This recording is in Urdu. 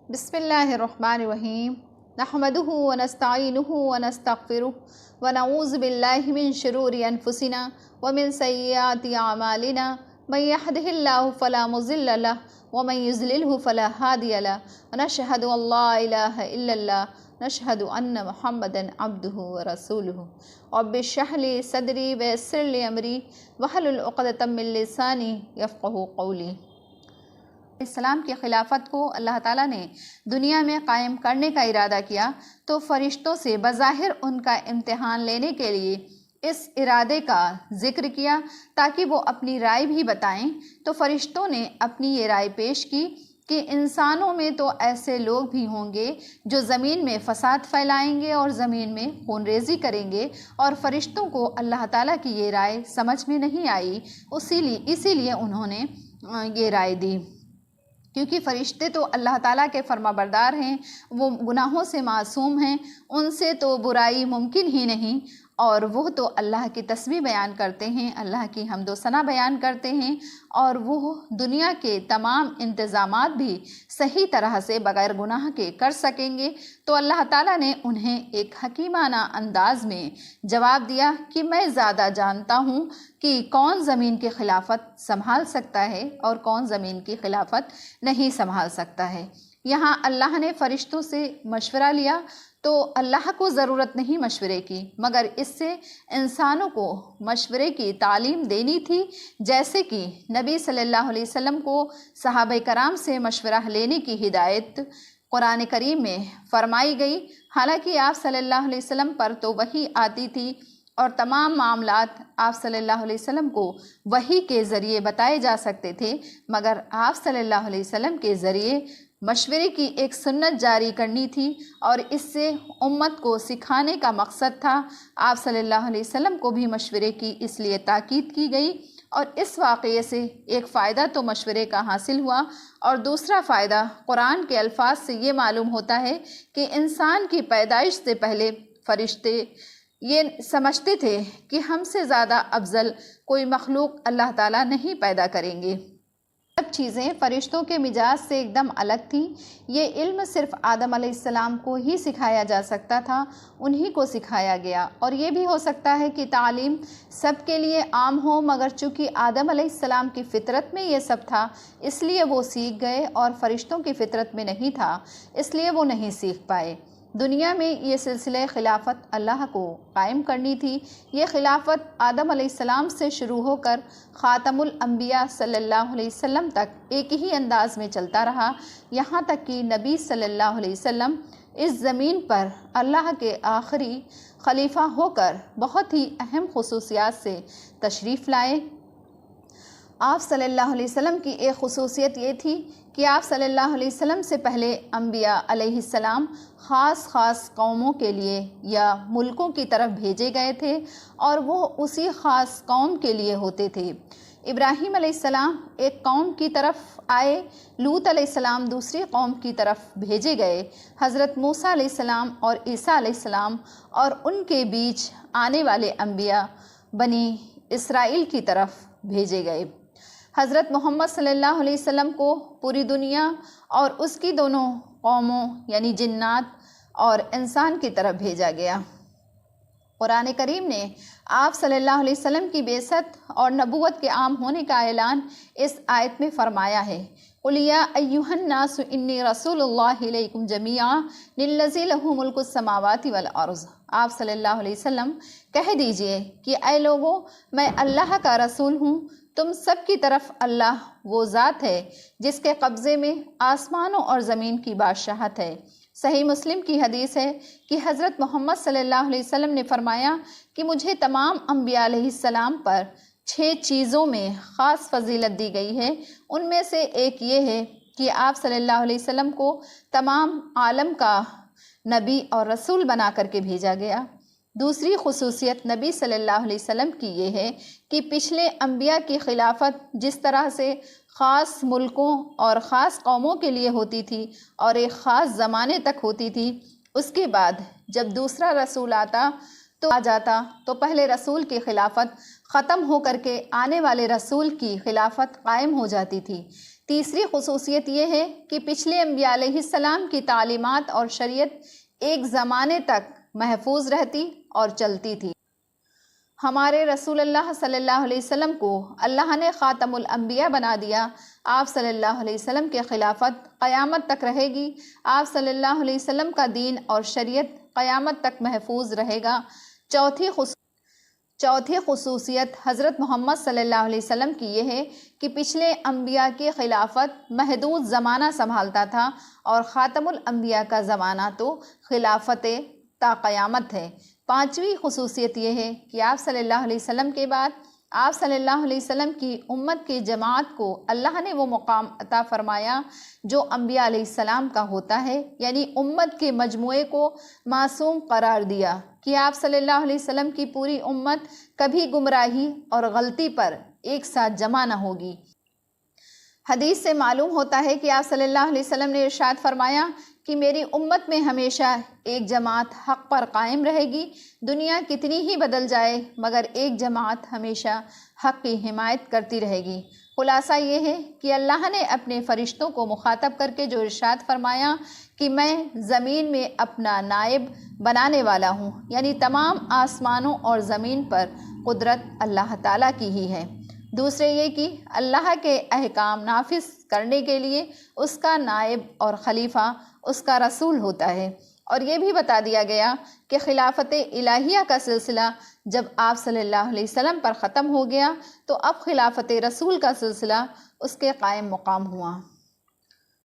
بسم اللہ الرحمن الرحیم نحمدہ ونستعینہ ونستغفرہ ونعوذ باللہ من شرور انفسنا ومن سیئات اعمالنا من یہدہ اللہ فلا مضل لہ ومن یضللہ فلا ہادی لہ ونشہد ان لا الہ الا اللہ نشہد ان محمدا عبدہ ورسولہ رب اشرح لی صدری ویسر لی امری واحلل عقدۃ من لسانی یفقہوا قولی۔ السلام کی خلافت کو اللہ تعالیٰ نے دنیا میں قائم کرنے کا ارادہ کیا تو فرشتوں سے بظاہر ان کا امتحان لینے کے لیے اس ارادے کا ذکر کیا تاکہ وہ اپنی رائے بھی بتائیں۔ تو فرشتوں نے اپنی یہ رائے پیش کی کہ انسانوں میں تو ایسے لوگ بھی ہوں گے جو زمین میں فساد پھیلائیں گے اور زمین میں خون ریزی کریں گے، اور فرشتوں کو اللہ تعالیٰ کی یہ رائے سمجھ میں نہیں آئی، اسی لیے انہوں نے یہ رائے دی، کیونکہ فرشتے تو اللہ تعالیٰ کے فرما بردار ہیں، وہ گناہوں سے معصوم ہیں، ان سے تو برائی ممکن ہی نہیں، اور وہ تو اللہ کی تسبیح بیان کرتے ہیں، اللہ کی حمد و ثنا بیان کرتے ہیں، اور وہ دنیا کے تمام انتظامات بھی صحیح طرح سے بغیر گناہ کے کر سکیں گے۔ تو اللہ تعالیٰ نے انہیں ایک حکیمانہ انداز میں جواب دیا کہ میں زیادہ جانتا ہوں کہ کون زمین کی خلافت سنبھال سکتا ہے اور کون زمین کی خلافت نہیں سنبھال سکتا ہے۔ یہاں اللہ نے فرشتوں سے مشورہ لیا تو اللہ کو ضرورت نہیں مشورے کی، مگر اس سے انسانوں کو مشورے کی تعلیم دینی تھی، جیسے کہ نبی صلی اللہ علیہ وسلم کو صحابہ کرام سے مشورہ لینے کی ہدایت قرآن کریم میں فرمائی گئی۔ حالانکہ آپ صلی اللہ علیہ وسلم پر تو وحی آتی تھی اور تمام معاملات آپ صلی اللہ علیہ وسلم کو وحی کے ذریعے بتائے جا سکتے تھے، مگر آپ صلی اللہ علیہ وسلم کے ذریعے مشورے کی ایک سنت جاری کرنی تھی، اور اس سے امت کو سکھانے کا مقصد تھا۔ آپ صلی اللہ علیہ وسلم کو بھی مشورے کی اس لیے تاکید کی گئی، اور اس واقعے سے ایک فائدہ تو مشورے کا حاصل ہوا، اور دوسرا فائدہ قرآن کے الفاظ سے یہ معلوم ہوتا ہے کہ انسان کی پیدائش سے پہلے فرشتے یہ سمجھتے تھے کہ ہم سے زیادہ افضل کوئی مخلوق اللہ تعالیٰ نہیں پیدا کریں گے۔ سب چیزیں فرشتوں کے مزاج سے ایک دم الگ تھیں۔ یہ علم صرف آدم علیہ السلام کو ہی سکھایا جا سکتا تھا، انہی کو سکھایا گیا، اور یہ بھی ہو سکتا ہے کہ تعلیم سب کے لیے عام ہو، مگر چونکہ آدم علیہ السلام کی فطرت میں یہ سب تھا اس لیے وہ سیکھ گئے، اور فرشتوں کی فطرت میں نہیں تھا اس لیے وہ نہیں سیکھ پائے۔ دنیا میں یہ سلسلہ خلافت اللہ کو قائم کرنی تھی۔ یہ خلافت آدم علیہ السلام سے شروع ہو کر خاتم الانبیاء صلی اللہ علیہ وسلم تک ایک ہی انداز میں چلتا رہا، یہاں تک کہ نبی صلی اللہ علیہ وسلم اس زمین پر اللہ کے آخری خلیفہ ہو کر بہت ہی اہم خصوصیات سے تشریف لائے۔ آپ صلی اللہ علیہ وسلم کی ایک خصوصیت یہ تھی کہ آپ صلی اللہ علیہ وسلم سے پہلے انبیاء علیہ السلام خاص قوموں کے لیے یا ملکوں کی طرف بھیجے گئے تھے، اور وہ اسی خاص قوم کے لیے ہوتے تھے۔ ابراہیم علیہ السلام ایک قوم کی طرف آئے، لوط علیہ السلام دوسری قوم کی طرف بھیجے گئے، حضرت موسیٰ علیہ السلام اور عیسیٰ علیہ السلام اور ان کے بیچ آنے والے انبیاء بنی اسرائیل کی طرف بھیجے گئے۔ حضرت محمد صلی اللہ علیہ وسلم کو پوری دنیا اور اس کی دونوں قوموں یعنی جنات اور انسان کی طرف بھیجا گیا۔ قرآن کریم نے آپ صلی اللہ علیہ وسلم کی بعثت اور نبوت کے عام ہونے کا اعلان اس آیت میں فرمایا ہے۔ قُلْ يَا أَيُّهَا النَّاسُ إِنِّي رَسُولُ اللَّهِ إِلَيْكُمْ جَمِيعًا لِلَّذِي لَهُ مُلْكُ السَّمَاوَاتِ وَالْأَرْضِ۔ آپ صلی اللہ علیہ وسلم کہہ دیجئے کہ اے لوگوں، میں اللہ کا رسول ہوں، تم سب کی طرف اللہ وہ ذات ہے جس کے قبضے میں آسمانوں اور زمین کی بادشاہت ہے۔ صحیح مسلم کی حدیث ہے کہ حضرت محمد صلی اللہ علیہ وسلم نے فرمایا کہ مجھے تمام انبیاء علیہ السلام پر 6 چیزوں میں خاص فضیلت دی گئی ہے۔ ان میں سے ایک یہ ہے کہ آپ صلی اللہ علیہ وسلم کو تمام عالم کا نبی اور رسول بنا کر کے بھیجا گیا۔ دوسری خصوصیت نبی صلی اللہ علیہ وسلم کی یہ ہے کہ پچھلے انبیاء کی خلافت جس طرح سے خاص ملکوں اور خاص قوموں کے لیے ہوتی تھی اور ایک خاص زمانے تک ہوتی تھی، اس کے بعد جب دوسرا رسول آ جاتا تو پہلے رسول کی خلافت ختم ہو کر کے آنے والے رسول کی خلافت قائم ہو جاتی تھی۔ تیسری خصوصیت یہ ہے کہ پچھلے انبیاء علیہ السلام کی تعلیمات اور شریعت ایک زمانے تک محفوظ رہتی اور چلتی تھی۔ ہمارے رسول اللہ صلی اللہ علیہ وسلم کو اللہ نے خاتم الانبیاء بنا دیا۔ آپ صلی اللہ علیہ وسلم کی خلافت قیامت تک رہے گی۔ آپ صلی اللہ علیہ وسلم کا دین اور شریعت قیامت تک محفوظ رہے گا۔ چوتھی خصوصیت حضرت محمد صلی اللہ علیہ وسلم کی یہ ہے کہ پچھلے انبیاء کی خلافت محدود زمانہ سنبھالتا تھا اور خاتم الانبیاء کا زمانہ تو خلافت تا قیامت ہے۔ پانچویں خصوصیت یہ ہے کہ آپ صلی اللہ علیہ وسلم کے بعد آپ صلی اللہ علیہ وسلم کی امت کی جماعت کو اللہ نے وہ مقام عطا فرمایا جو انبیاء علیہ السلام کا ہوتا ہے، یعنی امت کے مجموعے کو معصوم قرار دیا کہ آپ صلی اللہ علیہ وسلم کی پوری امت کبھی گمراہی اور غلطی پر ایک ساتھ جمع نہ ہوگی۔ حدیث سے معلوم ہوتا ہے کہ آپ صلی اللہ علیہ وسلم نے ارشاد فرمایا کہ میری امت میں ہمیشہ ایک جماعت حق پر قائم رہے گی، دنیا کتنی ہی بدل جائے مگر ایک جماعت ہمیشہ حق کی حمایت کرتی رہے گی۔ خلاصہ یہ ہے کہ اللہ نے اپنے فرشتوں کو مخاطب کر کے جو ارشاد فرمایا کہ میں زمین میں اپنا نائب بنانے والا ہوں، یعنی تمام آسمانوں اور زمین پر قدرت اللہ تعالیٰ کی ہی ہے۔ دوسرے یہ کہ اللہ کے احکام نافذ کرنے کے لیے اس کا نائب اور خلیفہ اس کا رسول ہوتا ہے، اور یہ بھی بتا دیا گیا کہ خلافت الہیہ کا سلسلہ جب آپ صلی اللہ علیہ وسلم پر ختم ہو گیا تو اب خلافت رسول کا سلسلہ اس کے قائم مقام ہوا۔